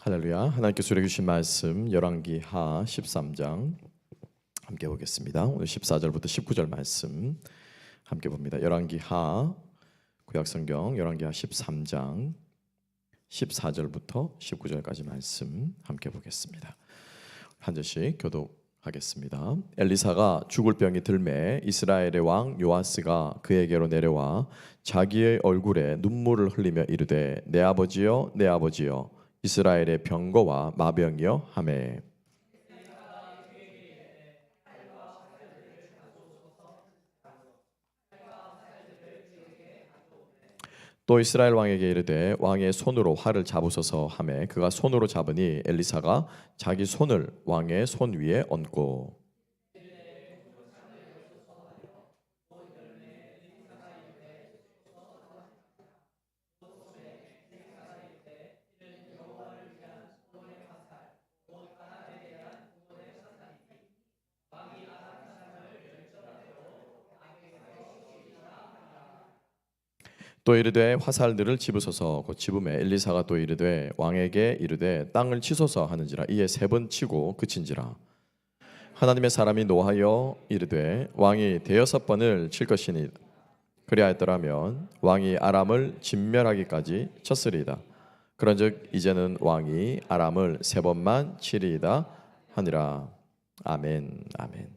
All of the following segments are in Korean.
할렐루야. 하나님께서 우리에게 주신 말씀 열왕기하 13장 함께 보겠습니다. 오늘 14절부터 19절 말씀 함께 봅니다. 열왕기하 구약성경 열왕기하 13장 14절부터 19절까지 말씀 함께 보겠습니다. 한 절씩 교독하겠습니다. 엘리사가 죽을 병이 들매 이스라엘의 왕 요아스가 그에게로 내려와 자기의 얼굴에 눈물을 흘리며 이르되 내 아버지여 내 아버지여 이스라엘의 병거와 마병이여 하매 또 이스라엘 왕에게 이르되 왕의 손으로 활을 잡으소서 하매 그가 손으로 잡으니 엘리사가 자기 손을 왕의 손 위에 얹고 또 이르되 화살들을 집으소서 곧 집음에 엘리사가 또 이르되 왕에게 이르되 땅을 치소서 하는지라 이에 세 번 치고 그친지라 하나님의 사람이 노하여 이르되 왕이 대여섯 번을 칠 것이니 그리하였더라면 왕이 아람을 진멸하기까지 쳤으리이다. 그런즉 이제는 왕이 아람을 세 번만 치리이다 하니라. 아멘. 아멘.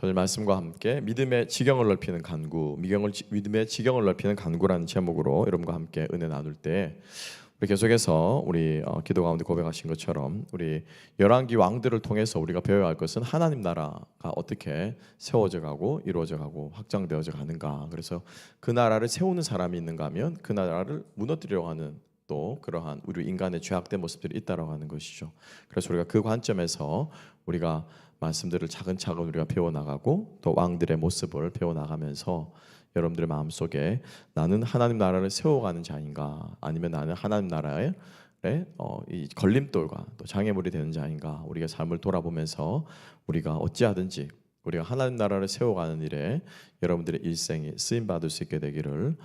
오늘 말씀과 함께 믿음의 지경을 넓히는 간구, 믿음의 지경을 넓히는 간구라는 제목으로 여러분과 함께 은혜 나눌 때 우리 계속해서 우리 기도 가운데 고백하신 것처럼 우리 열왕기 왕들을 통해서 우리가 배워야 할 것은 하나님 나라가 어떻게 세워져 가고 이루어져 가고 확장되어져 가는가. 그래서 그 나라를 세우는 사람이 있는가 하면 그 나라를 무너뜨리려고 하는 또 그러한 우리 인간의 죄악된 모습들이 있다라고 하는 것이죠. 그래서 우리가 그 관점에서 우리가 말씀들을 차근차근 우리가 배워나가고 또 왕들의 모습을 배워나가면서 여러분들의 마음속에 나는 하나님 나라를 세워가는 자인가 아니면 나는 하나님 나라의 이 걸림돌과 또 장애물이 되는 자인가 우리가 삶을 돌아보면서 우리가 어찌하든지 우리가 하나님 나라를 세워가는 일에 여러분들의 일생이 쓰임받을 수 있게 되기를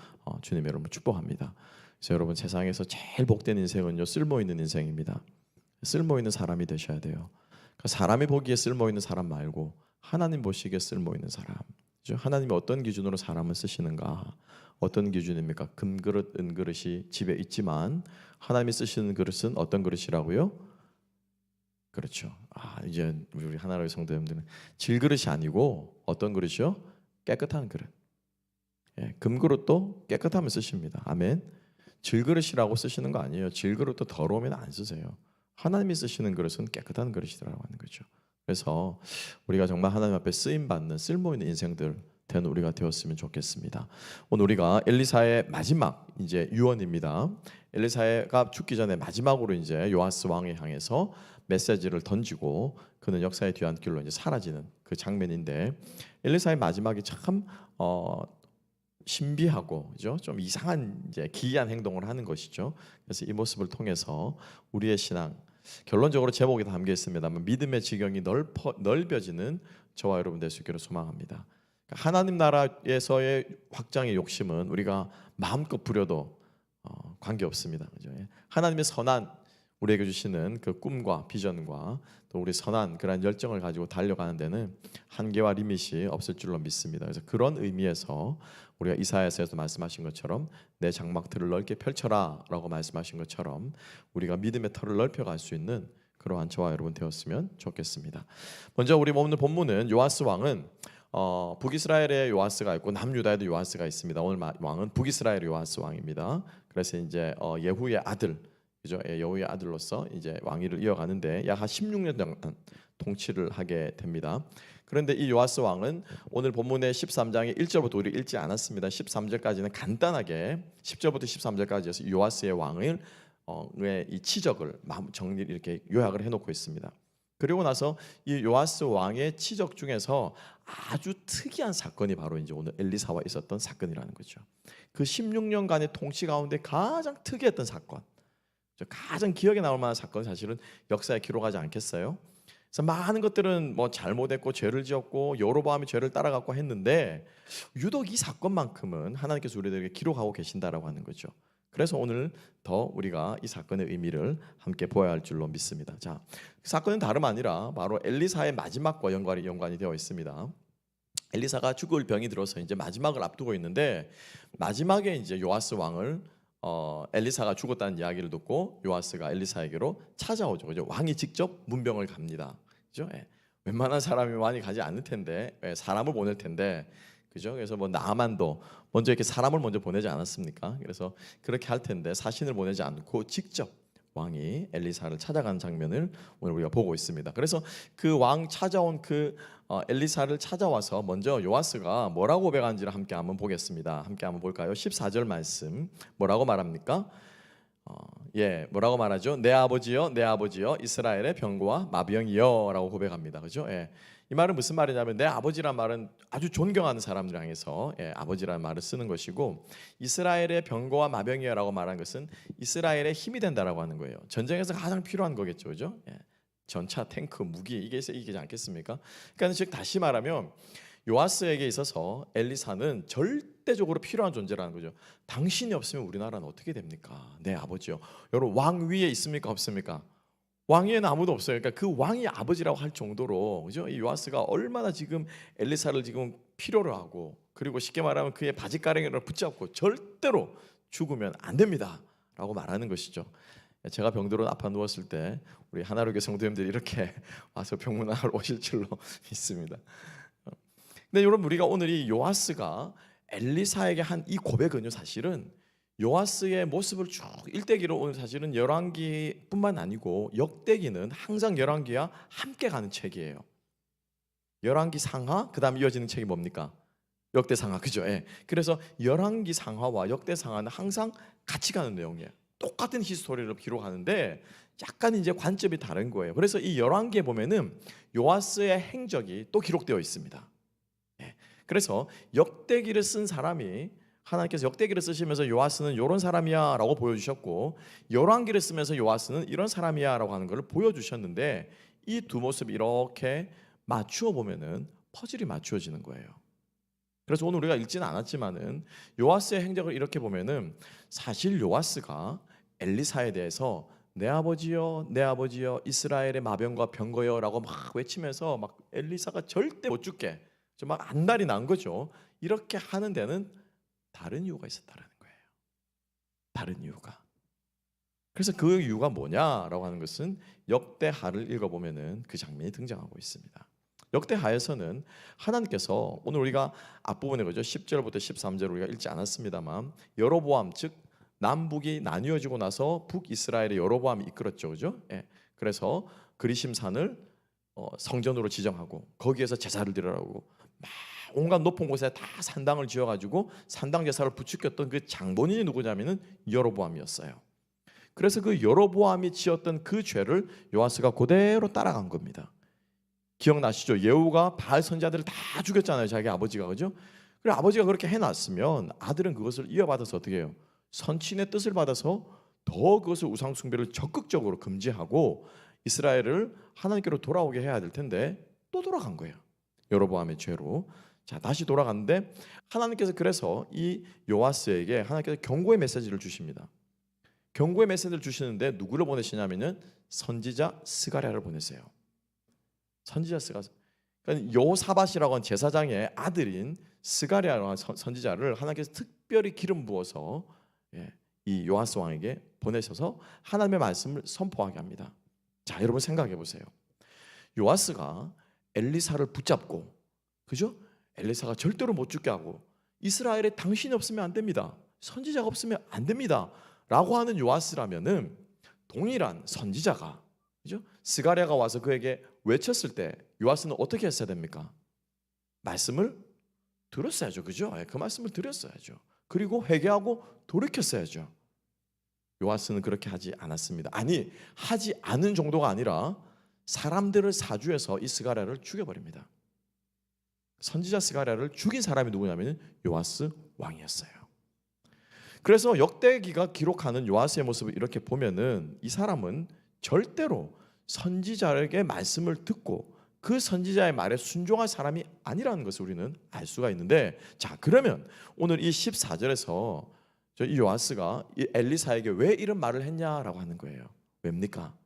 주님 여러분 축복합니다. 그래서 여러분 세상에서 제일 복된 인생은요 쓸모있는 인생입니다. 쓸모있는 사람이 되셔야 돼요. 사람이 보기에 쓸모있는 사람 말고 하나님 보시기에 쓸모있는 사람. 하나님이 어떤 기준으로 사람을 쓰시는가? 어떤 기준입니까? 금그릇, 은그릇이 집에 있지만 하나님이 쓰시는 그릇은 어떤 그릇이라고요? 그렇죠. 이제 우리 하나로의 성도 여러분들은 질그릇이 아니고 어떤 그릇이요? 깨끗한 그릇. 금그릇도 깨끗하면 쓰십니다. 아멘. 질그릇이라고 쓰시는 거 아니에요. 질그릇도 더러우면 안 쓰세요. 하나님이 쓰시는 그릇은 깨끗한 그릇이라고 하는 거죠. 그래서 우리가 정말 하나님 앞에 쓰임받는 쓸모있는 인생들 된 우리가 되었으면 좋겠습니다. 오늘 우리가 엘리사의 마지막 이제 유언입니다. 엘리사가 죽기 전에 마지막으로 이제 요아스 왕을 향해서 메시지를 던지고 그는 역사의 뒤안길로 이제 사라지는 그 장면인데 엘리사의 마지막이 참 신비하고 그죠? 좀 이상한 이제 기이한 행동을 하는 것이죠. 그래서 이 모습을 통해서 우리의 신앙 결론적으로 제목에 담겨 있습니다만 믿음의 지경이 넓어지는 저와 여러분 될 수 있기를 소망합니다. 그러니까 하나님 나라에서의 확장의 욕심은 우리가 마음껏 부려도 관계 없습니다. 그죠? 하나님의 선한 우리에게 주시는 그 꿈과 비전과 또 우리 선한 그런 열정을 가지고 달려가는 데는 한계와 리밋이 없을 줄로 믿습니다. 그래서 그런 의미에서 우리가 이사야서에서 말씀하신 것처럼 내 장막틀을 넓게 펼쳐라라고 말씀하신 것처럼 우리가 믿음의 터를 넓혀갈 수 있는 그러한 저와 여러분 되었으면 좋겠습니다. 먼저 우리 오늘 본문은 요아스 왕은 북이스라엘의 요아스가 있고 남유다에도 요아스가 있습니다. 오늘 왕은 북이스라엘 요아스 왕입니다. 그래서 이제 예후의 아들 그죠? 여호의 아들로서 이제 왕위를 이어가는데 약 한 16년 동안 통치를 하게 됩니다. 그런데 이 요아스 왕은 오늘 본문의 13장의 1절부터 우리 읽지 않았습니다. 13절까지는 간단하게 10절부터 13절까지 해서 요아스의 왕의 이 치적을 정리 이렇게 요약을 해놓고 있습니다. 그리고 나서 이 요아스 왕의 치적 중에서 아주 특이한 사건이 바로 이제 오늘 엘리사와 있었던 사건이라는 거죠. 그 16년간의 통치 가운데 가장 특이했던 사건. 가장 기억에 남을 만한 사건 사실은 역사에 기록하지 않겠어요? 그래서 많은 것들은 뭐 잘못했고 죄를 지었고 여로보암이 죄를 따라갔고 했는데 유독 이 사건만큼은 하나님께서 우리들에게 기록하고 계신다라고 하는 거죠. 그래서 오늘 더 우리가 이 사건의 의미를 함께 보아야 할 줄로 믿습니다. 자, 사건은 다름 아니라 바로 엘리사의 마지막과 연관이 되어 있습니다. 엘리사가 죽을 병이 들어서 이제 마지막을 앞두고 있는데, 마지막에 이제 요아스 왕을 엘리사가 죽었다는 이야기를 듣고 요아스가 엘리사에게로 찾아오죠. 그죠? 왕이 직접 문병을 갑니다. 그죠? 예. 웬만한 사람이 많이 가지 않을 텐데, 사람을 보낼 텐데, 그죠? 그래서 뭐 나아만도 먼저 이렇게 사람을 먼저 보내지 않았습니까? 그래서 그렇게 할 텐데 사신을 보내지 않고 직접 왕이 엘리사를 찾아가는 장면을 오늘 우리가 보고 있습니다. 그래서 그 왕 찾아온 그 엘리사를 찾아와서 먼저 요아스가 뭐라고 고백하는지를 함께 한번 보겠습니다. 함께 한번 볼까요? 14절 말씀 뭐라고 말합니까? 뭐라고 말하죠? 내 아버지여, 내 아버지여, 이스라엘의 병거와 마병이여라고 고백합니다. 그죠? 이 말은 무슨 말이냐면, 내 아버지란 말은 아주 존경하는 사람들 향해서 아버지라는 말을 쓰는 것이고, 이스라엘의 병거와 마병이여라고 말한 것은 이스라엘의 힘이 된다라고 하는 거예요. 전쟁에서 가장 필요한 거겠죠, 그죠? 전차, 탱크, 무기 이게 이기지 않겠습니까? 그러니까 즉 다시 말하면 요아스에게 있어서 엘리사는 절대적으로 필요한 존재라는 거죠. 당신이 없으면 우리나라는 어떻게 됩니까? 내 아버지요. 여러분, 왕 위에 있습니까? 없습니까? 왕 위에는 아무도 없어요. 그러니까 그 왕이 아버지라고 할 정도로, 그죠? 이 요아스가 얼마나 지금 엘리사를 지금 필요로 하고, 그리고 쉽게 말하면 그의 바지가랑이를 붙잡고 절대로 죽으면 안 됩니다라고 말하는 것이죠. 제가 병들어 아파 누웠을 때 우리 하나로교회 성도님들이 이렇게 와서 병문안을 오실 줄로 믿습니다. 근데 여러분, 우리가 오늘 이 요아스가 엘리사에게 한 이 고백은요, 사실은 요아스의 모습을 쭉 일대기로 오늘 사실은 열왕기뿐만 아니고 역대기는 항상 열왕기와 함께 가는 책이에요. 열왕기 상하, 그다음 이어지는 책이 뭡니까? 역대 상하, 그죠? 그래서 열왕기 상하와 역대 상하는 항상 같이 가는 내용이에요. 똑같은 히스토리를 기록하는데 약간 이제 관점이 다른 거예요. 그래서 이 열왕기에 보면은 요아스의 행적이 또 기록되어 있습니다. 그래서 역대기를 쓴 사람이, 하나님께서 역대기를 쓰시면서 요아스는 이런 사람이야 라고 보여주셨고, 열왕기를 쓰면서 요아스는 이런 사람이야 라고 하는 것을 보여주셨는데, 이 두 모습이 이렇게 맞추어 보면은 퍼즐이 맞추어지는 거예요. 그래서 오늘 우리가 읽지는 않았지만은 요아스의 행적을 이렇게 보면은 사실 요아스가 엘리사에 대해서 내 아버지여, 내 아버지여, 이스라엘의 마병과 병거여 라고 막 외치면서 막 엘리사가 절대 못 죽게 막 안달이 난 거죠. 이렇게 하는 데는 다른 이유가 있었다는 거예요. 다른 이유가. 그래서 그 이유가 뭐냐라고 하는 것은 역대하를 읽어보면은 그 장면이 등장하고 있습니다. 역대하에서는 하나님께서, 오늘 우리가 앞부분에 그죠, 10절부터 13절 우리가 읽지 않았습니다만, 여로보암 즉 남북이 나뉘어지고 나서 북이스라엘의 여로보암이 이끌었죠, 그죠? 그래서 그리심산을 성전으로 지정하고 거기에서 제사를 드리라고 막 온갖 높은 곳에 다 산당을 지어가지고 산당 제사를 부추겼던 그 장본인이 누구냐면은 여로보암이었어요. 그래서 그 여로보암이 지었던 그 죄를 요아스가 그대로 따라간 겁니다. 기억나시죠? 예후가 바알 선지자들을 다 죽였잖아요, 자기 아버지가, 그죠? 그래 아버지가 그렇게 해놨으면 아들은 그것을 이어받아서 어떻게 해요? 선친의 뜻을 받아서 더 그것을 우상 숭배를 적극적으로 금지하고 이스라엘을 하나님께로 돌아오게 해야 될 텐데 또 돌아간 거예요. 여로보암의 죄로. 자, 다시 돌아갔는데 하나님께서 그래서 이 요아스에게 하나님께서 경고의 메시지를 주십니다. 경고의 메시지를 주시는데 누구를 보내시냐면은 선지자 스가랴를 보내세요. 선지자 스가랴. 그러니까 요사밧이라고 하는 제사장의 아들인 스가랴라고 하는 선지자를 하나님께서 특별히 기름 부어서 이 요아스 왕에게 보내셔서 하나님의 말씀을 선포하게 합니다. 자, 여러분 생각해 보세요. 요아스가 엘리사를 붙잡고, 그죠? 엘리사가 절대로 못 죽게 하고 이스라엘에 당신이 없으면 안 됩니다, 선지자가 없으면 안 됩니다 라고 하는 요아스라면은 동일한 선지자가, 그죠? 스가랴가 와서 그에게 외쳤을 때 요아스는 어떻게 했어야 됩니까? 말씀을 들었어야죠, 그죠? 그 말씀을 들었어야죠. 그리고 회개하고 돌이켰어야죠. 요아스는 그렇게 하지 않았습니다. 아니, 하지 않은 정도가 아니라 사람들을 사주해서 이 스가랴를 죽여버립니다. 선지자 스가랴를 죽인 사람이 누구냐면 요아스 왕이었어요. 그래서 역대기가 기록하는 요아스의 모습을 이렇게 보면은 이 사람은 절대로 선지자에게 말씀을 듣고 그 선지자의 말에 순종할 사람이 아니라는 것을 우리는 알 수가 있는데, 자, 그러면 오늘 이 14절에서 이 요아스가 이 엘리사에게 왜 이런 말을 했냐라고 하는 거예요. 왜입니까?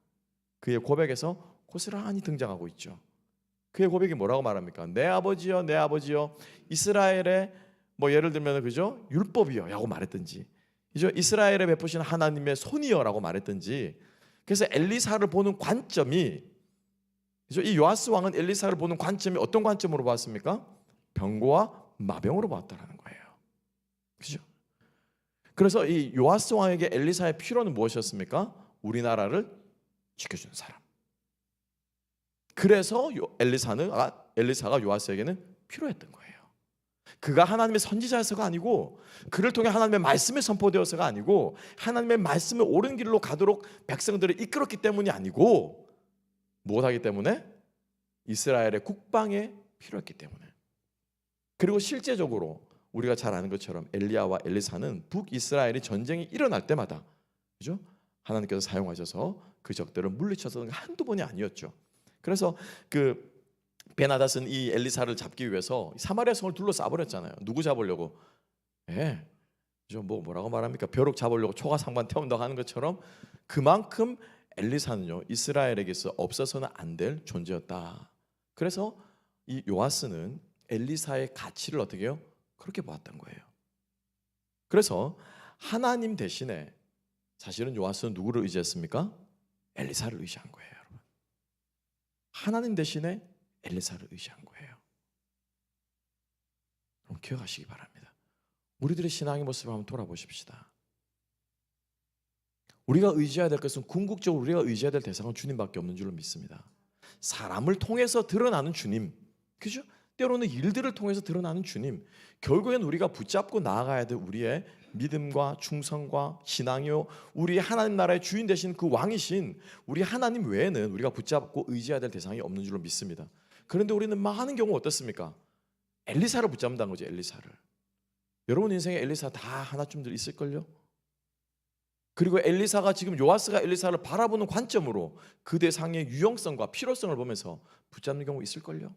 그의 고백에서 고스란히 등장하고 있죠. 그의 고백이 뭐라고 말합니까? 내 아버지여, 내 아버지여, 이스라엘의 뭐 예를 들면 그죠? 율법이여라고 말했든지, 이죠? 이스라엘에 베푸신 하나님의 손이여라고 말했든지. 그래서 엘리사를 보는 관점이, 그죠? 이 요아스 왕은 엘리사를 보는 관점이 어떤 관점으로 봤습니까? 병고와 마병으로 봤다라는 거예요. 그죠? 그래서 이 요아스 왕에게 엘리사의 필요는 무엇이었습니까? 우리나라를 지켜주는 사람. 그래서 엘리사가 요아스에게는 필요했던 거예요. 그가 하나님의 선지자여서가 아니고, 그를 통해 하나님의 말씀이 선포되어서가 아니고, 하나님의 말씀을 옳은 길로 가도록 백성들을 이끌었기 때문이 아니고, 무엇하기 때문에? 이스라엘의 국방에 필요했기 때문에. 그리고 실제적으로 우리가 잘 아는 것처럼 엘리야와 엘리사는 북이스라엘이 전쟁이 일어날 때마다, 그죠? 하나님께서 사용하셔서 그 적들을 물리쳐서 한두 번이 아니었죠. 그래서 그 베나닷은 이 엘리사를 잡기 위해서 사마리아 성을 둘러싸 버렸잖아요. 누구 잡으려고? 예, 뭐라고 말합니까? 벼룩 잡으려고 초가 상반 태운다고 하는 것처럼 그만큼 엘리사는요, 이스라엘에게서 없어서는 안 될 존재였다. 그래서 이 요아스는 엘리사의 가치를 어떻게 해요? 그렇게 보았던 거예요. 그래서 하나님 대신에 사실은 요아스는 누구를 의지했습니까? 엘리사를 의지한 거예요, 여러분. 하나님 대신에 엘리사를 의지한 거예요. 그럼 기억하시기 바랍니다. 우리들의 신앙의 모습을 한번 돌아보십시다. 우리가 의지해야 될 것은, 궁극적으로 우리가 의지해야 될 대상은 주님밖에 없는 줄로 믿습니다. 사람을 통해서 드러나는 주님, 그죠? 때로는 일들을 통해서 드러나는 주님, 결국엔 우리가 붙잡고 나아가야 될 우리의 믿음과 충성과 신앙이요, 우리 하나님 나라의 주인 되신 그 왕이신 우리 하나님 외에는 우리가 붙잡고 의지해야 될 대상이 없는 줄로 믿습니다. 그런데 우리는 많은 경우 어떻습니까? 엘리사를 붙잡는다는 거죠. 엘리사를. 여러분 인생에 엘리사 다 하나쯤들 있을걸요? 그리고 엘리사가 지금 요아스가 엘리사를 바라보는 관점으로 그 대상의 유용성과 필요성을 보면서 붙잡는 경우 있을걸요?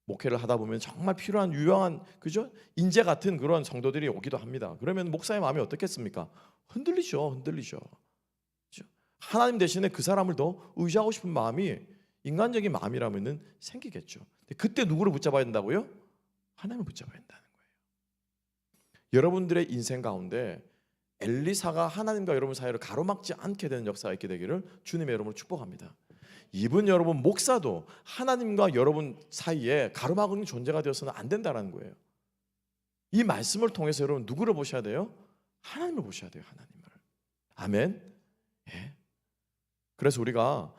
목회를 하다 보면 정말 필요한 유용한, 그죠? 인재 같은 그런 성도들이 오기도 합니다. 그러면 목사의 마음이 어떻겠습니까? 흔들리죠. 그죠? 하나님 대신에 그 사람을 더 의지하고 싶은 마음이, 인간적인 마음이라면은 생기겠죠. 그때 누구를 붙잡아야 된다고요? 하나님을 붙잡아야 된다는 거예요. 여러분들의 인생 가운데 엘리사가 하나님과 여러분 사이를 가로막지 않게 되는 역사가 있게 되기를 주님의 이름으로 축복합니다. 이분 여러분 목사도 하나님과 여러분 사이에 가로막는 존재가 되어서는 안 된다는 거예요. 이 말씀을 통해서 여러분 누구를 보셔야 돼요? 하나님을 보셔야 돼요. 하나님을. 아멘. 예. 그래서 우리가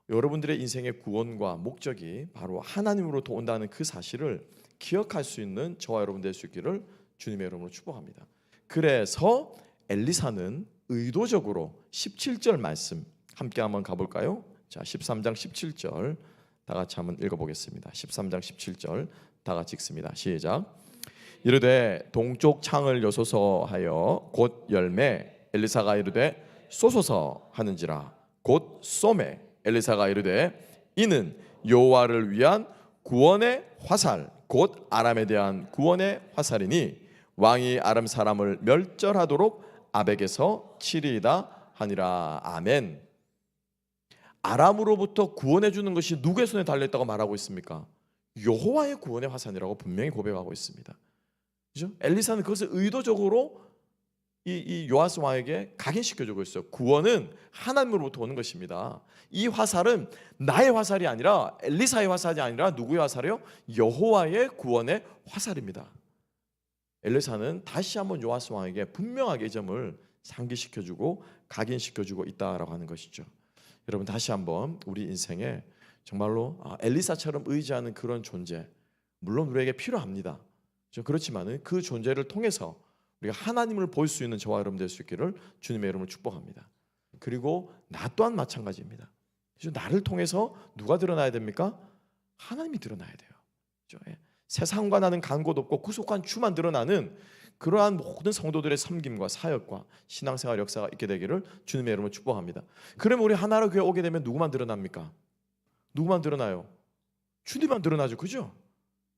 여러분들의 인생의 구원과 목적이 바로 하나님으로부터 온다는 그 사실을 기억할 수 있는 저와 여러분 될 수 있기를 주님의 이름으로 축복합니다. 그래서 엘리사는 의도적으로 17절 말씀 함께 한번 가볼까요? 자, 13장 17절 다 같이 한번 읽어보겠습니다. 13장 17절 다 같이 읽습니다. 시작. 이르되 동쪽 창을 여소서 하여 곧 열매, 엘리사가 이르되 쏘소서 하는지라. 곧 쏘매, 엘리사가 이르되 이는 여호와를 위한 구원의 화살, 곧 아람에 대한 구원의 화살이니 왕이 아람 사람을 멸절하도록 아벡에서 치리이다 하니라. 아멘. 아람으로부터 구원해 주는 것이 누구의 손에 달려있다고 말하고 있습니까? 여호와의 구원의 화살이라고 분명히 고백하고 있습니다. 그죠? 엘리사는 그것을 의도적으로 이 요아스 왕에게 각인시켜주고 있어요. 구원은 하나님으로부터 오는 것입니다. 이 화살은 나의 화살이 아니라, 엘리사의 화살이 아니라 누구의 화살이요? 여호와의 구원의 화살입니다. 엘리사는 다시 한번 요아스 왕에게 분명하게 이 점을 상기시켜주고 각인시켜주고 있다라고 하는 것이죠. 여러분 다시 한번 우리 인생에 정말로 엘리사처럼 의지하는 그런 존재, 물론 우리에게 필요합니다. 그렇지만은 그 존재를 통해서 우리가 하나님을 볼 수 있는 저와 여러분 될 수 있기를 주님의 이름으로 축복합니다. 그리고 나 또한 마찬가지입니다. 나를 통해서 누가 드러나야 됩니까? 하나님이 드러나야 돼요. 세상과 나는 간 곳 없고 구속한 주만 드러나는 그러한 모든 성도들의 섬김과 사역과 신앙생활 역사가 있게 되기를 주님의 이름으로 축복합니다. 그러면 우리 하나로 교회 오게 되면 누구만 드러납니까? 누구만 드러나요? 주님만 드러나죠. 그죠?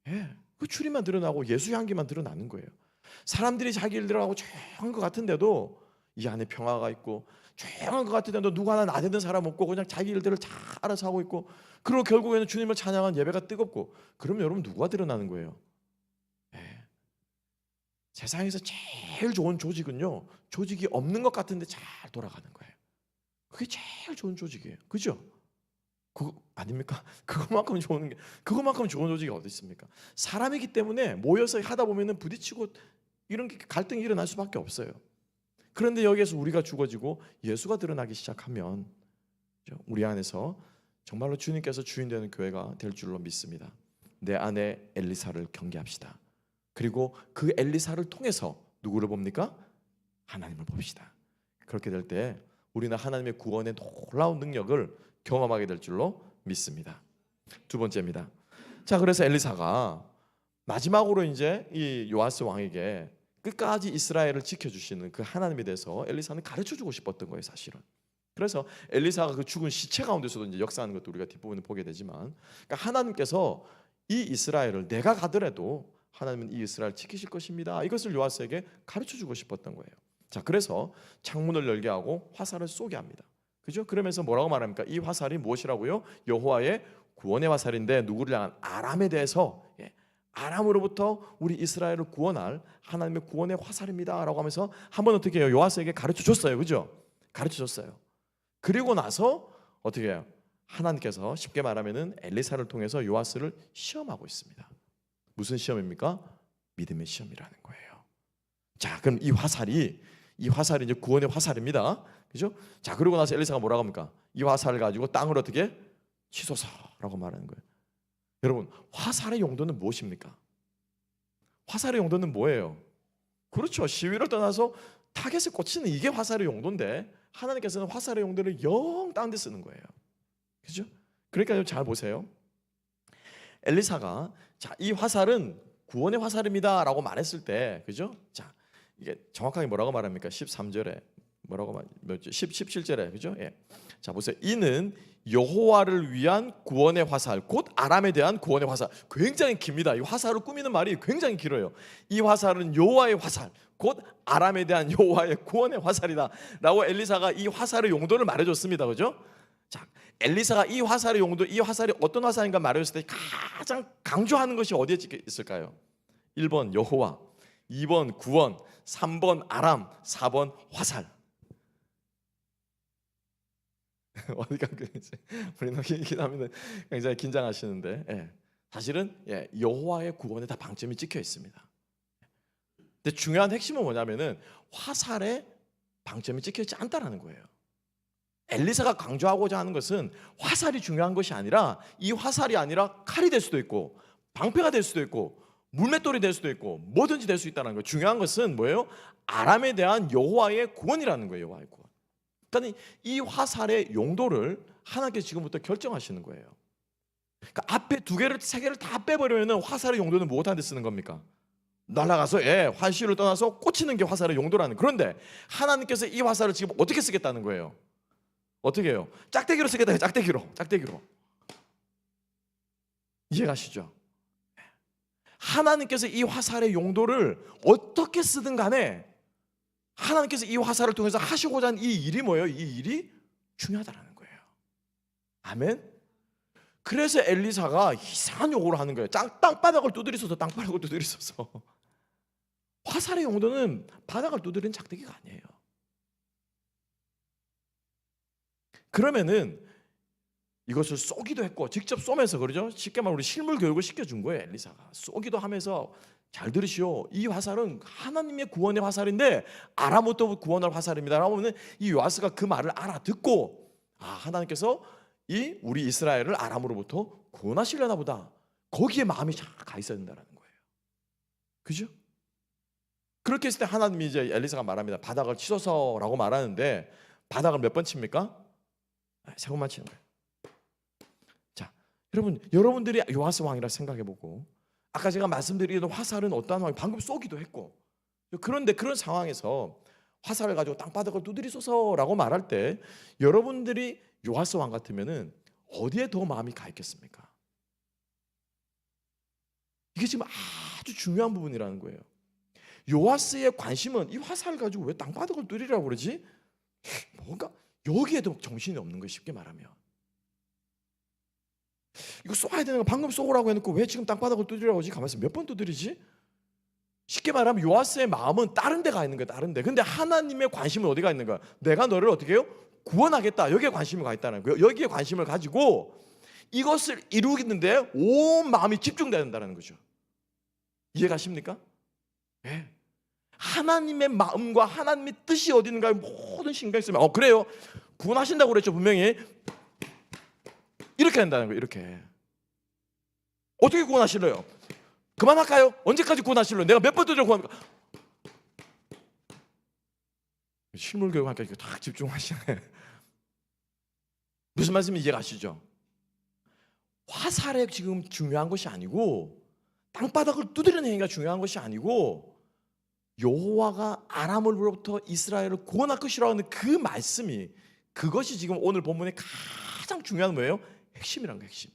예, 그 주님만 드러나고 예수 향기만 드러나는 거예요. 사람들이 자기 일들을 하고 조용한 것 같은데도 이 안에 평화가 있고, 조용한 것 같은데도 누구 하나 나대는 사람 없고 그냥 자기 일들을 잘 알아서 하고 있고, 그리고 결국에는 주님을 찬양한 예배가 뜨겁고, 그럼 여러분 누구가 드러나는 거예요? 세상에서 제일 좋은 조직은요, 조직이 없는 것 같은데 잘 돌아가는 거예요. 그게 제일 좋은 조직이에요. 그죠? 그거 아닙니까? 그것만큼 좋은 조직이 어디 있습니까? 사람이기 때문에 모여서 하다 보면은 부딪히고 이런 갈등이 일어날 수밖에 없어요. 그런데 여기에서 우리가 죽어지고 예수가 드러나기 시작하면 우리 안에서 정말로 주님께서 주인 되는 교회가 될 줄로 믿습니다. 내 안에 엘리사를 경계합시다. 그리고 그 엘리사를 통해서 누구를 봅니까? 하나님을 봅시다. 그렇게 될 때 우리는 하나님의 구원의 놀라운 능력을 경험하게 될 줄로 믿습니다. 두 번째입니다. 자, 그래서 엘리사가 마지막으로 이제 이 요아스 왕에게 끝까지 이스라엘을 지켜주시는 그 하나님에 대해서 엘리사는 가르쳐주고 싶었던 거예요, 사실은. 그래서 엘리사가 그 죽은 시체 가운데서도 이제 역사하는 것도 우리가 뒷부분에 보게 되지만, 그러니까 하나님께서 이 이스라엘을 내가 가더라도 하나님은 이 이스라엘 지키실 것입니다. 이것을 요아스에게 가르쳐주고 싶었던 거예요. 자, 그래서 창문을 열게 하고 화살을 쏘게 합니다. 그죠? 그러면서 뭐라고 말합니까? 이 화살이 무엇이라고요? 여호와의 구원의 화살인데 누구를 향한? 아람에 대해서, 아람으로부터 우리 이스라엘을 구원할 하나님의 구원의 화살입니다 라고 하면서 한번 어떻게 해요? 요아스에게 가르쳐줬어요. 그죠? 가르쳐줬어요. 그리고 나서 어떻게 해요? 하나님께서 쉽게 말하면은 엘리사를 통해서 요아스를 시험하고 있습니다. 무슨 시험입니까? 믿음의 시험이라는 거예요. 자, 그럼 이 화살이 이제 구원의 화살입니다. 그죠? 자, 그러고 나서 엘리사가 뭐라고 합니까? 이 화살을 가지고 땅을 어떻게 치솟아라고 말하는 거예요. 여러분, 화살의 용도는 무엇입니까? 화살의 용도는 뭐예요? 그렇죠. 시위를 떠나서 타겟을 꽂히는 이게 화살의 용도인데, 하나님께서는 화살의 용도를 영 딴 데 쓰는 거예요. 그죠? 그러니까 잘 보세요. 엘리사가 자, 이 화살은 구원의 화살입니다라고 말했을 때, 그죠? 자, 이게 정확하게 뭐라고 말합니까? 13절에 뭐라고 말했죠? 17절에, 그죠? 예. 자, 보세요. 이는 여호와를 위한 구원의 화살, 곧 아람에 대한 구원의 화살. 굉장히 깁니다. 이 화살을 꾸미는 말이 굉장히 길어요. 이 화살은 여호와의 화살, 곧 아람에 대한 여호와의 구원의 화살이다라고 엘리사가 이 화살의 용도를 말해줬습니다. 그죠? 자, 엘리사가 이 화살의 용도, 이 화살이 어떤 화살인가 말해줬을 때 가장 강조하는 것이 어디에 있을까요? 1번 여호와, 2번 구원, 3번 아람, 4번 화살. 어디가 우리는 기도하면 굉장히 긴장하시는데, 사실은 여호와의 구원에 다 방점이 찍혀 있습니다. 근데 중요한 핵심은 뭐냐면은 화살에 방점이 찍혀 있지 않다라는 거예요. 엘리사가 강조하고자 하는 것은 화살이 중요한 것이 아니라, 이 화살이 아니라 칼이 될 수도 있고 방패가 될 수도 있고 물맷돌이 될 수도 있고 뭐든지 될 수 있다는 거예요. 중요한 것은 뭐예요? 아람에 대한 여호와의 구원이라는 거예요. 여호와의 구원. 그러니까 이 화살의 용도를 하나님께서 지금부터 결정하시는 거예요. 그러니까 앞에 두 개를, 세 개를 다 빼버리면 화살의 용도는 무엇한테 쓰는 겁니까? 날아가서 활시를 떠나서 꽂히는 게 화살의 용도라는. 그런데 하나님께서 이 화살을 지금 어떻게 쓰겠다는 거예요? 어떻게 해요? 짝대기로 쓰겠다 해요. 짝대기로. 이해가시죠? 하나님께서 이 화살의 용도를 어떻게 쓰든 간에 하나님께서 이 화살을 통해서 하시고자 하는 이 일이 뭐예요? 이 일이 중요하다는 거예요. 아멘? 그래서 엘리사가 이상한 요구를 하는 거예요. 땅바닥을 두드리소서. 화살의 용도는 바닥을 두드리는 작대기가 아니에요. 그러면은 이것을 쏘기도 했고 직접 쏘면서, 그러죠? 쉽게 말하면 우리 실물 교육을 시켜준 거예요. 엘리사가 쏘기도 하면서, 잘 들으시오, 이 화살은 하나님의 구원의 화살인데 아람부터 구원할 화살입니다 라고 하면 이 요아스가 그 말을 알아듣고, 하나님께서 이 우리 이스라엘을 아람으로부터 구원하시려나 보다, 거기에 마음이 잘 가 있어야 된다는 거예요. 그죠? 그렇게 했을 때 하나님이 이제 엘리사가 말합니다. 바닥을 치소서라고 말하는데, 바닥을 몇 번 칩니까? 세 번만 치는 거예요. 자, 여러분들이 요아스 왕이라 생각해보고, 아까 제가 말씀드리던 화살은 어떠한 왕이 방금 쏘기도 했고, 그런데 그런 상황에서 화살을 가지고 땅바닥을 두드리소서라고 말할 때 여러분들이 요아스 왕 같으면은 어디에 더 마음이 가 있겠습니까? 이게 지금 아주 중요한 부분이라는 거예요. 요아스의 관심은 이 화살 가지고 왜 땅바닥을 뚫으라고 그러지? 뭔가 여기에도 정신이 없는 거예요. 쉽게 말하면 이거 쏘아야 되는 거 방금 쏘라고 해놓고 왜 지금 땅바닥을 뚫으라고 하지? 가만있어 몇 번 두드리지? 쉽게 말하면 요아스의 마음은 다른 데 가 있는 거야. 다른 데. 근데 하나님의 관심은 어디가 있는 거야? 내가 너를 어떻게 해요? 구원하겠다. 여기에 관심이 가 있다는 거예요. 여기에 관심을 가지고 이것을 이루겠는데 온 마음이 집중된다는 거죠. 이해가십니까? 네. 하나님의 마음과 하나님의 뜻이 어디 있는가에 모든 신경이 쓰면 그래요. 구원하신다고 그랬죠. 분명히 이렇게 한다는 거예요. 이렇게. 어떻게 구원하실래요? 그만할까요? 언제까지 구원하실래요? 내가 몇 번 두드려 구원합니까? 실물 교육하니까 이거 딱 집중하시네. 무슨 말씀인지 이해가시죠? 화살에 지금 중요한 것이 아니고 땅바닥을 두드리는 행위가 중요한 것이 아니고 여호와가 아람으로부터 이스라엘을 구원할 것이라고 하는 그 말씀이 그것이 지금 오늘 본문의 가장 중요한 뭐예요? 핵심이란 거예요. 핵심.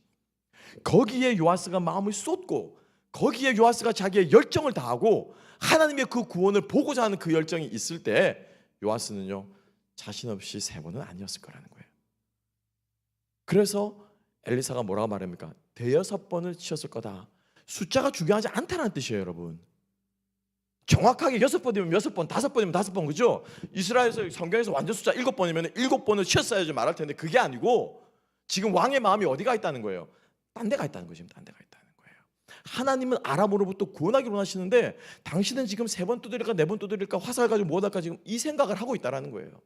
거기에 요아스가 마음을 쏟고 거기에 요아스가 자기의 열정을 다하고 하나님의 그 구원을 보고자 하는 그 열정이 있을 때 요아스는요 자신 없이 세 번은 아니었을 거라는 거예요. 그래서 엘리사가 뭐라고 말합니까? 대여섯 번을 치셨을 거다. 숫자가 중요하지 않다는 뜻이에요, 여러분. 정확하게 6번이면 6번, 5번이면 5번, 그죠? 이스라엘에서 성경에서 완전 숫자 7번이면 7번을 치었어야지 말할 텐데 그게 아니고 지금 왕의 마음이 어디가 있다는 거예요? 딴 데가 있다는 거죠. 딴 데가 있다는 거예요. 하나님은 아람으로부터 구원하기로 하시는데 당신은 지금 3번 두드릴까 4번 두드릴까 화살 가지고 뭐 할까 지금 이 생각을 하고 있다는 거예요.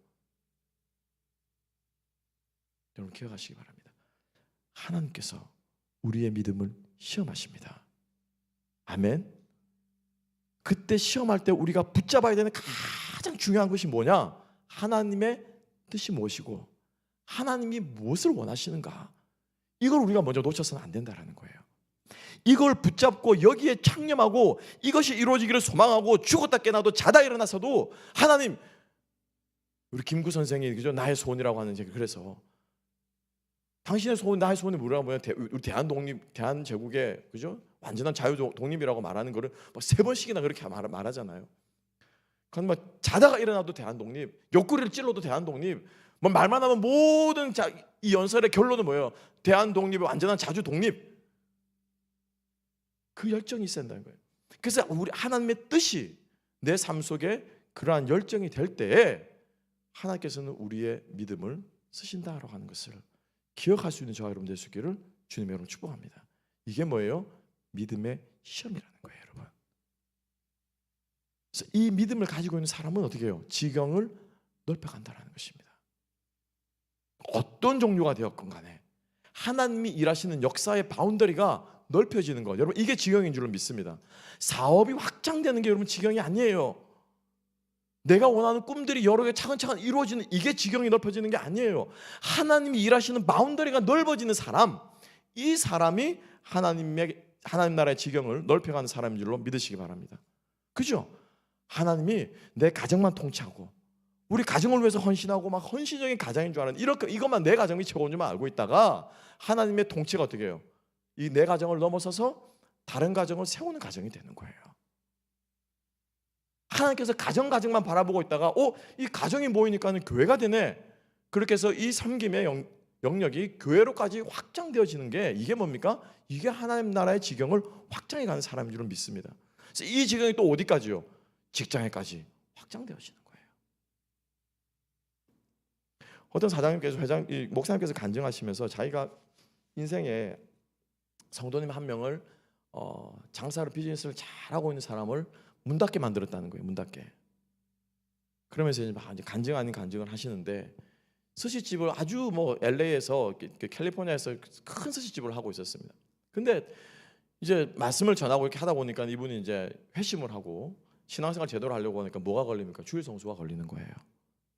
여러분 기억하시기 바랍니다. 하나님께서 우리의 믿음을 시험하십니다. 아멘. 그때 시험할 때 우리가 붙잡아야 되는 가장 중요한 것이 뭐냐? 하나님의 뜻이 무엇이고 하나님이 무엇을 원하시는가? 이걸 우리가 먼저 놓쳐서는 안 된다는 거예요. 이걸 붙잡고 여기에 창념하고 이것이 이루어지기를 소망하고 죽었다 깨나도 자다 일어나서도 하나님, 우리 김구 선생이 그죠? 나의 소원이라고 하는 그래서 당신의 소원, 나의 소원이 뭐라고 하면 우리 대한제국의 그죠? 완전한 자유 독립이라고 말하는 거를 막 3번씩이나 그렇게 말하잖아요. 그건 막 자다가 일어나도 대한 독립, 옆구리를 찔러도 대한 독립, 뭐 말만 하면 모든 이 연설의 결론은 뭐예요? 대한 독립의 완전한 자주 독립. 그 열정이 있어야 한다는 거예요. 그래서 우리 하나님의 뜻이 내 삶 속에 그러한 열정이 될 때에 하나님께서는 우리의 믿음을 쓰신다라고 하는 것을 기억할 수 있는 저와 여러분 될 수 있기를 주님의 이름으로 축복합니다. 이게 뭐예요? 믿음의 시험이라는 거예요, 여러분. 그래서 이 믿음을 가지고 있는 사람은 어떻게 해요? 지경을 넓혀간다는 것입니다. 어떤 종류가 되었건 간에 하나님이 일하시는 역사의 바운더리가 넓혀지는 것, 여러분 이게 지경인 줄로 믿습니다. 사업이 확장되는 게 여러분 지경이 아니에요. 내가 원하는 꿈들이 여러 개 차근차근 이루어지는 이게 지경이 넓혀지는 게 아니에요. 하나님이 일하시는 바운더리가 넓어지는 사람, 이 사람이 하나님 나라의 지경을 넓혀가는 사람인 줄로 믿으시기 바랍니다. 그죠? 하나님이 내 가정만 통치하고 우리 가정을 위해서 헌신하고 막 헌신적인 가정인 줄 아는 이렇게 이것만 내 가정이 최고인 줄만 알고 있다가 하나님의 통치가 어떻게 해요? 이 내 가정을 넘어서서 다른 가정을 세우는 가정이 되는 거예요. 하나님께서 가정만 바라보고 있다가 이 가정이 모이니까는 교회가 되네. 그렇게 해서 이 섬김의 영역이 교회로까지 확장되어지는 게 이게 뭡니까? 이게 하나님 나라의 지경을 확장해가는 사람인 줄은 믿습니다. 그래서 이 지경이 또 어디까지요? 직장에까지 확장되어지는 거예요. 어떤 사장님께서 목사님께서 간증하시면서 자기가 인생에 성도님 한 명을 장사를 비즈니스를 잘하고 있는 사람을 문 닫게 만들었다는 거예요. 문 닫게. 그러면서 이제 간증 아닌 간증을 하시는데 스시집을 아주 LA에서 캘리포니아에서 큰 스시집을 하고 있었습니다. 근데 이제 말씀을 전하고 이렇게 하다 보니까 이분이 이제 회심을 하고 신앙생활 제대로 하려고 하니까 뭐가 걸립니까? 주일 성수가 걸리는 거예요.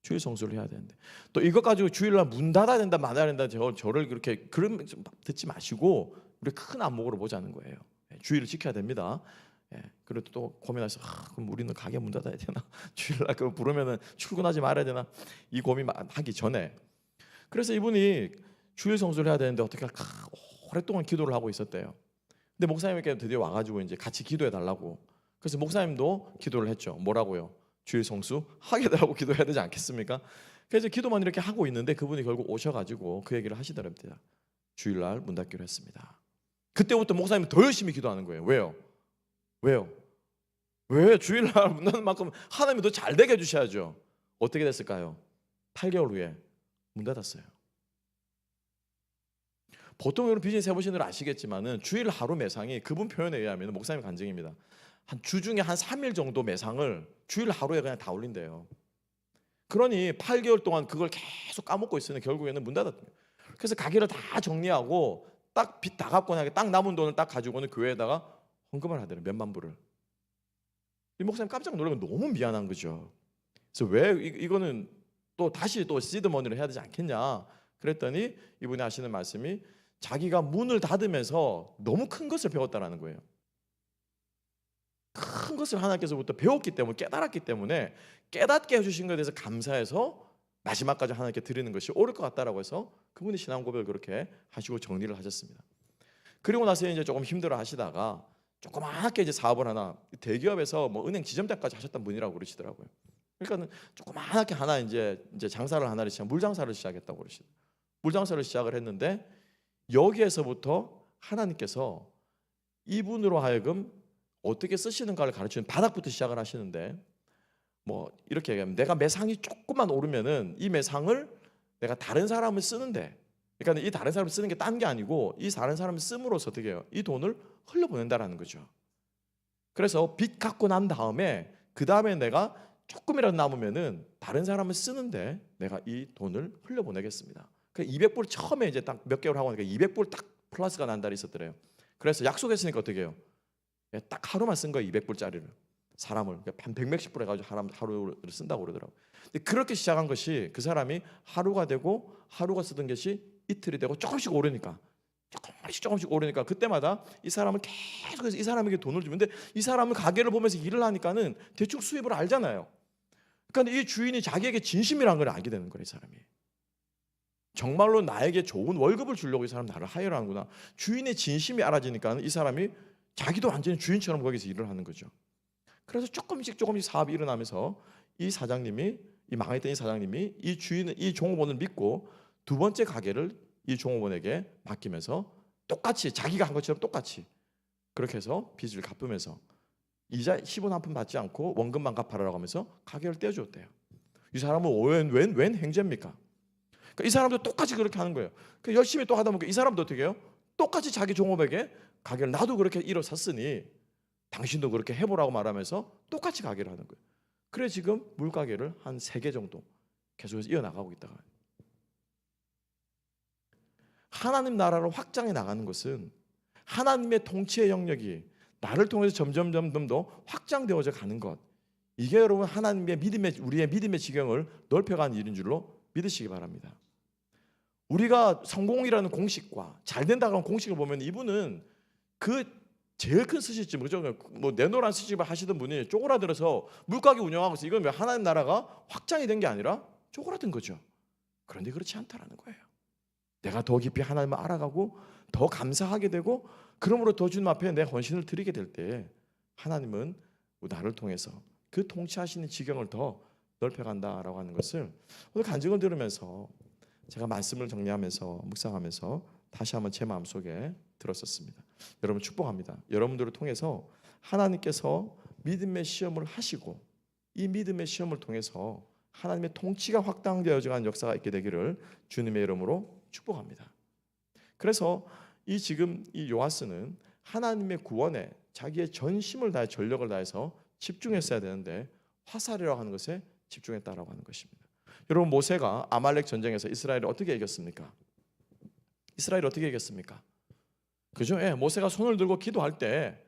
주일 성수를 해야 되는데 또 이것 가지고 주일날 문 닫아야 된다 말아야 된다 저를 그렇게 그런 좀 듣지 마시고 우리 큰 안목으로 보자는 거예요. 주일을 지켜야 됩니다. 그래도 또 고민해서 그럼 우리는 가게 문 닫아야 되나? 주일날 그 부르면은 출근하지 말아야 되나? 이 고민하기 전에 그래서 이분이 주일 성수를 해야 되는데 어떻게 할까? 오랫동안 기도를 하고 있었대요. 근데 목사님께 드디어 와가지고 이제 같이 기도해 달라고. 그래서 목사님도 기도를 했죠. 뭐라고요? 주일 성수 하게 되라고 기도해야 되지 않겠습니까? 그래서 기도만 이렇게 하고 있는데 그분이 결국 오셔가지고 그 얘기를 하시더랍니다. 주일날 문 닫기로 했습니다. 그때부터 목사님은 더 열심히 기도하는 거예요. 왜요? 왜요? 왜 주일날 문 닫는 만큼 하나님이 더 잘 되게 해주셔야죠. 어떻게 됐을까요? 8개월 후에 문 닫았어요. 보통 여러분 비즈니스 해보신 분들 아시겠지만은 주일 하루 매상이 그분 표현에 의하면 목사님 간증입니다. 한 주 중에 한 3일 정도 매상을 주일 하루에 그냥 다 올린대요. 그러니 8개월 동안 그걸 계속 까먹고 있으니 결국에는 문 닫았대요. 그래서 가게를 다 정리하고 딱 빚 다 갚고 나게 딱 남은 돈을 딱 가지고는 교회에다가 헌금을 하더래요. 몇만 불을. 이 목사님 깜짝 놀라고 너무 미안한 거죠. 그래서 왜 이거는 또 다시 또 시드머니를 해야 되지 않겠냐 그랬더니 이분이 하시는 말씀이 자기가 문을 닫으면서 너무 큰 것을 배웠다라는 거예요. 큰 것을 하나님께서부터 배웠기 때문에 깨달았기 때문에 깨닫게 해주신 것에 대해서 감사해서 마지막까지 하나님께 드리는 것이 옳을 것 같다라고 해서 그분이 신앙 고백을 그렇게 하시고 정리를 하셨습니다. 그리고 나서 이제 조금 힘들어 하시다가 조그맣게 이제 사업을 하나 대기업에서 뭐 은행 지점장까지 하셨던 분이라고 그러시더라고요. 그러니까는 조그맣게 하나 이제 장사를 하나를 시작 물 장사를 시작했다고 그러시더라고요. 물 장사를 시작을 했는데 여기에서부터 하나님께서 이분으로 하여금 어떻게 쓰시는가를 가르치는 바닥부터 시작을 하시는데 뭐 이렇게 얘기하면 내가 매상이 조금만 오르면은 이 매상을 내가 다른 사람을 쓰는데 그러니까 이 다른 사람을 쓰는 게 딴 게 아니고 이 다른 사람을 씀으로써 어떻게 해요? 이 돈을 흘려보낸다라는 거죠. 그래서 빚 갚고 난 다음에 그 다음에 내가 조금이라도 남으면은 다른 사람을 쓰는데 내가 이 돈을 흘려보내겠습니다. 그 200불 처음에 이제 딱 몇 개월 하고 나니까 200불 딱 플러스가 난 달이 있었더래요. 그래서 약속했으니까 어떻게 해요? 딱 하루만 쓴 거예요. 200불짜리를 사람을 한 100몇십 불 해가지고 하루를 쓴다고 그러더라고요. 근데 그렇게 시작한 것이 그 사람이 하루가 되고 하루가 쓰던 것이 이틀이 되고 조금씩 오르니까 조금씩 오르니까 그때마다 이 사람은 계속해서 이 사람에게 돈을 주면 근데 이 사람은 가게를 보면서 일을 하니까는 대충 수입을 알잖아요. 그러니까 이 주인이 자기에게 진심이라는 걸 알게 되는 거예요. 이 사람이 정말로 나에게 좋은 월급을 주려고 이 사람 나를 하이를 하는구나. 주인의 진심이 알아지니까 이 사람이 자기도 완전히 주인처럼 거기서 일을 하는 거죠. 그래서 조금씩 사업이 일어나면서 이 사장님이 이 망했던 이 사장님이 이 주인 이 종업원을 믿고 두 번째 가게를 이 종업원에게 맡기면서 똑같이 자기가 한 것처럼 똑같이 그렇게 해서 빚을 갚으면서 이자 10원 한 푼 받지 않고 원금만 갚아라라고 하면서 가게를 떼어줬대요. 이 사람은 웬 행제입니까? 그러니까 이 사람도 똑같이 그렇게 하는 거예요. 그러니까 열심히 또 하다 보니까 이 사람도 어떻게 해요? 똑같이 자기 종업에게 가게를 나도 그렇게 일어섰으니 당신도 그렇게 해보라고 말하면서 똑같이 가게를 하는 거예요. 그래 지금 물가게를 한 3개 정도 계속해서 이어나가고 있다가 하나님 나라로 확장해 나가는 것은 하나님의 통치의 영역이 나를 통해서 점점 더 확장되어져 가는 것 이게 여러분 하나님의 우리의 믿음의 지경을 넓혀가는 일인 줄로 믿으시기 바랍니다. 우리가 성공이라는 공식과 잘 된다는 공식을 보면 이분은 그 제일 큰 스시집 그죠? 뭐 네노란 스시집을 하시던 분이 쪼그라들어서 물가게 운영하고 있어. 이건 왜 하나님 나라가 확장이 된 게 아니라 쪼그라든 거죠. 그런데 그렇지 않다라는 거예요. 내가 더 깊이 하나님을 알아가고 더 감사하게 되고 그러므로 더 주님 앞에 내 헌신을 드리게 될 때 하나님은 나를 통해서 그 통치하시는 지경을 더 넓혀간다라고 하는 것을 오늘 간증을 들으면서 제가 말씀을 정리하면서 묵상하면서 다시 한번 제 마음속에 들었었습니다. 여러분 축복합니다. 여러분들을 통해서 하나님께서 믿음의 시험을 하시고 이 믿음의 시험을 통해서 하나님의 통치가 확장되어져 가는 역사가 있게 되기를 주님의 이름으로 축복합니다. 그래서 지금 이 요아스는 하나님의 구원에 자기의 전심을 다해 전력을 다해서 집중했어야 되는데 화살이라고 하는 것에 집중했다라고 하는 것입니다. 여러분 모세가 아말렉 전쟁에서 이스라엘을 어떻게 이겼습니까? 이스라엘을 어떻게 이겼습니까? 그죠? 예, 모세가 손을 들고 기도할 때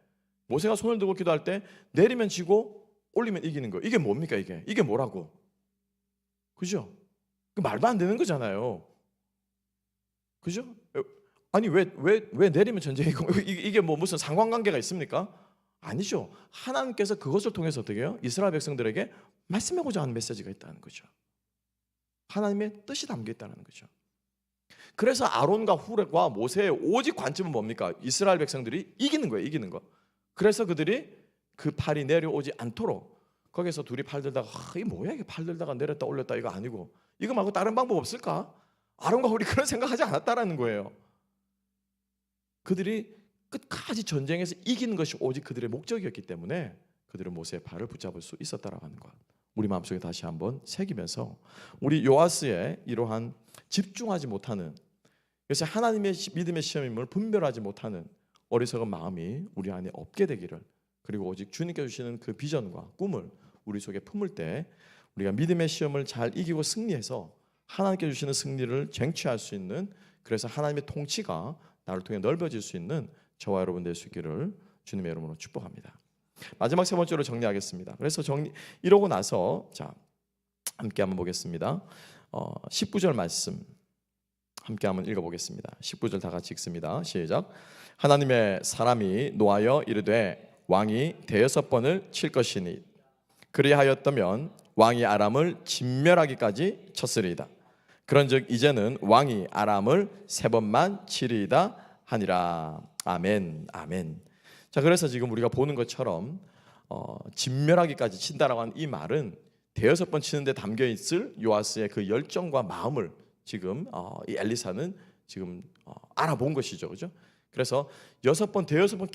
내리면 지고 올리면 이기는 거. 이게 뭡니까 이게? 이게 뭐라고? 그죠? 그 말도 안 되는 거잖아요. 그죠? 아니 왜 내리면 전쟁이고 이게 뭐 무슨 상관관계가 있습니까? 아니죠. 하나님께서 그것을 통해서 어떻게 해요? 이스라엘 백성들에게 말씀하고자 하는 메시지가 있다는 거죠. 하나님의 뜻이 담겨 있다는 거죠. 그래서 아론과 훌과 모세의 오직 관점은 뭡니까? 이스라엘 백성들이 이기는 거예요. 이기는 거. 그래서 그들이 그 팔이 내려오지 않도록 거기서 둘이 팔 들다가 이게 뭐야 이게 팔 들다가 내렸다 올렸다 이거 아니고 이거 말고 다른 방법 없을까? 아론과 홀이 그런 생각하지 않았다라는 거예요. 그들이 끝까지 전쟁에서 이기는 것이 오직 그들의 목적이었기 때문에 그들은 모세의 발을 붙잡을 수 있었다라고 하는 것, 우리 마음속에 다시 한번 새기면서 우리 요아스의 이러한 집중하지 못하는, 그래서 하나님의 믿음의 시험임을 분별하지 못하는 어리석은 마음이 우리 안에 없게 되기를, 그리고 오직 주님께 주시는 그 비전과 꿈을 우리 속에 품을 때 우리가 믿음의 시험을 잘 이기고 승리해서 하나님께 주시는 승리를 쟁취할 수 있는, 그래서 하나님의 통치가 나를 통해 넓어질 수 있는 저와 여러분 될 수 있기를 주님의 이름으로 축복합니다. 마지막 세 번째로 정리하겠습니다. 그래서 이러고 나서 자 함께 한번 보겠습니다. 19절 말씀 함께 한번 읽어보겠습니다. 19절 다 같이 읽습니다. 시작. 하나님의 사람이 노하여 이르되 왕이 대여섯 번을 칠 것이니 그리하였다면 왕이 아람을 진멸하기까지 쳤으리이다. 그런즉 이제는 왕이 아람을 세 번만 치리이다 하니라. 아멘. 아멘. 자, 그래서 지금 우리가 보는 것처럼 진멸하기까지 친다라고 하는 이 말은 대여섯 번 치는데 담겨 있을 요아스의 그 열정과 마음을 지금 이 엘리사는 지금 알아본 것이죠, 그죠? 그래서 대여섯 번 계속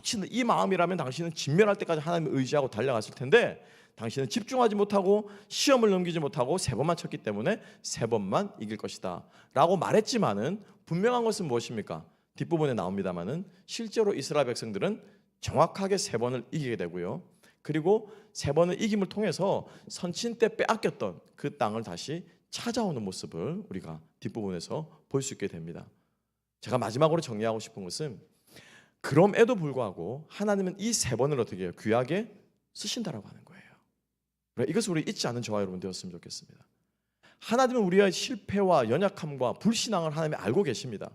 치는 이 마음이라면 당신은 진멸할 때까지 하나님을 의지하고 달려갔을 텐데 당신은 집중하지 못하고 시험을 넘기지 못하고 세 번만 쳤기 때문에 세 번만 이길 것이다 라고 말했지만은 분명한 것은 무엇입니까? 뒷부분에 나옵니다만은 실제로 이스라엘 백성들은 정확하게 세 번을 이기게 되고요. 그리고 세 번을 이김을 통해서 선친 때 빼앗겼던 그 땅을 다시 찾아오는 모습을 우리가 뒷부분에서 볼 수 있게 됩니다. 제가 마지막으로 정리하고 싶은 것은 그럼에도 불구하고 하나님은 이 세 번을 어떻게 해요? 귀하게 쓰신다라고 하는 거예요. 이것을 우리 잊지 않는 저와 여러분 되었으면 좋겠습니다. 하나님은 우리의 실패와 연약함과 불신앙을 하나님이 알고 계십니다.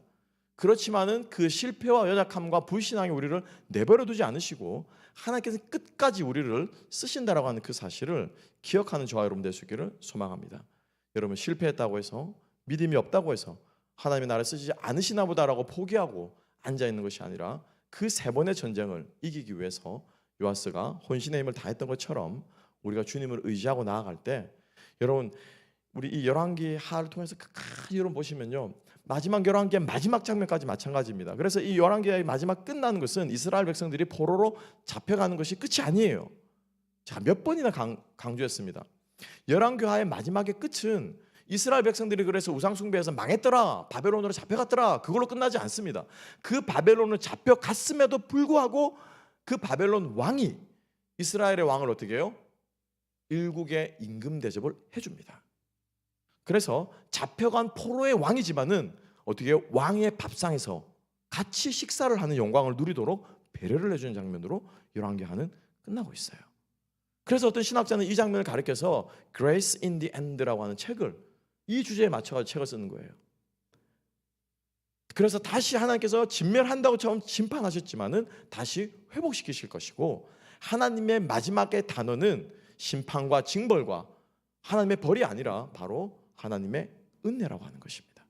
그렇지만은 그 실패와 연약함과 불신앙이 우리를 내버려 두지 않으시고 하나님께서 끝까지 우리를 쓰신다라고 하는 그 사실을 기억하는 저와 여러분 될 수 있기를 소망합니다. 여러분 실패했다고 해서 믿음이 없다고 해서 하나님이 나를 쓰지 않으시나 보다라고 포기하고 앉아있는 것이 아니라 그 세 번의 전쟁을 이기기 위해서 요아스가 혼신의 힘을 다했던 것처럼 우리가 주님을 의지하고 나아갈 때 여러분 우리 이 열왕기 하를 통해서 끝까지 여러분 보시면요 마지막 열왕기의 마지막 장면까지 마찬가지입니다. 그래서 이 열왕기의 마지막 끝나는 것은 이스라엘 백성들이 포로로 잡혀가는 것이 끝이 아니에요. 제가 몇 번이나 강조했습니다. 열왕기하의 마지막의 끝은 이스라엘 백성들이 그래서 우상숭배에서 망했더라, 바벨론으로 잡혀갔더라, 그걸로 끝나지 않습니다. 그 바벨론으로 잡혀갔음에도 불구하고 그 바벨론 왕이 이스라엘의 왕을 어떻게 해요? 일국의 임금 대접을 해줍니다. 그래서 잡혀간 포로의 왕이지만은 어떻게 해요? 왕의 밥상에서 같이 식사를 하는 영광을 누리도록 배려를 해주는 장면으로 열왕기하는 끝나고 있어요. 그래서 어떤 신학자는 이 장면을 가리켜서 Grace in the End라고 하는 책을 이 주제에 맞춰서 책을 쓰는 거예요. 그래서 다시 하나님께서 진멸한다고 처음 심판하셨지만은 다시 회복시키실 것이고 하나님의 마지막의 단어는 심판과 징벌과 하나님의 벌이 아니라 바로 하나님의 은혜라고 하는 것입니다.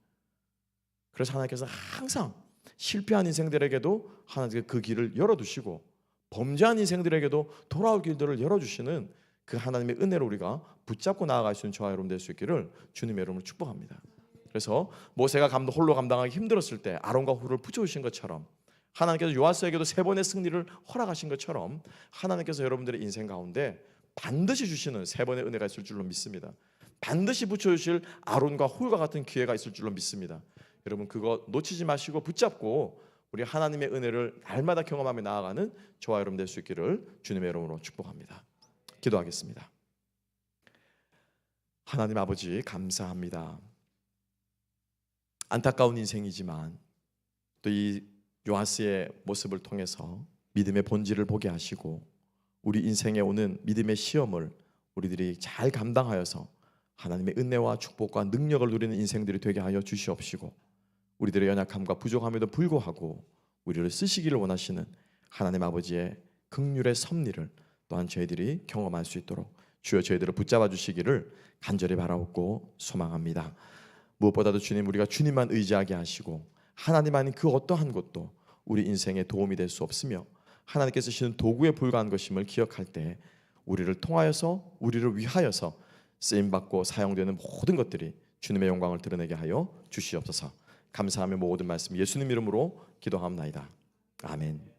그래서 하나님께서 항상 실패한 인생들에게도 하나님께서 그 길을 열어두시고 범죄한 인생들에게도 돌아올 길들을 열어주시는 그 하나님의 은혜를 우리가 붙잡고 나아갈 수 있는 저와 여러분 될 수 있기를 주님의 이름으로 축복합니다. 그래서 모세가 홀로 감당하기 힘들었을 때 아론과 홀을 붙여주신 것처럼 하나님께서 요아스에게도 세 번의 승리를 허락하신 것처럼 하나님께서 여러분들의 인생 가운데 반드시 주시는 세 번의 은혜가 있을 줄로 믿습니다. 반드시 붙여주실 아론과 홀과 같은 기회가 있을 줄로 믿습니다. 여러분 그거 놓치지 마시고 붙잡고 우리 하나님의 은혜를 날마다 경험하며 나아가는 저와 여러분 될 수 있기를 주님의 이름으로 축복합니다. 기도하겠습니다. 하나님 아버지 감사합니다. 안타까운 인생이지만 또 이 요아스의 모습을 통해서 믿음의 본질을 보게 하시고 우리 인생에 오는 믿음의 시험을 우리들이 잘 감당하여서 하나님의 은혜와 축복과 능력을 누리는 인생들이 되게 하여 주시옵시고 우리들의 연약함과 부족함에도 불구하고 우리를 쓰시기를 원하시는 하나님 아버지의 긍휼의 섭리를 또한 저희들이 경험할 수 있도록 주여 저희들을 붙잡아 주시기를 간절히 바라옵고 소망합니다. 무엇보다도 주님 우리가 주님만 의지하게 하시고 하나님 아닌 그 어떠한 것도 우리 인생에 도움이 될 수 없으며 하나님께서 쓰시는 도구에 불과한 것임을 기억할 때 우리를 통하여서 우리를 위하여서 쓰임 받고 사용되는 모든 것들이 주님의 영광을 드러내게 하여 주시옵소서. 감사하며 모든 말씀 예수님 이름으로 기도합나이다. 아멘.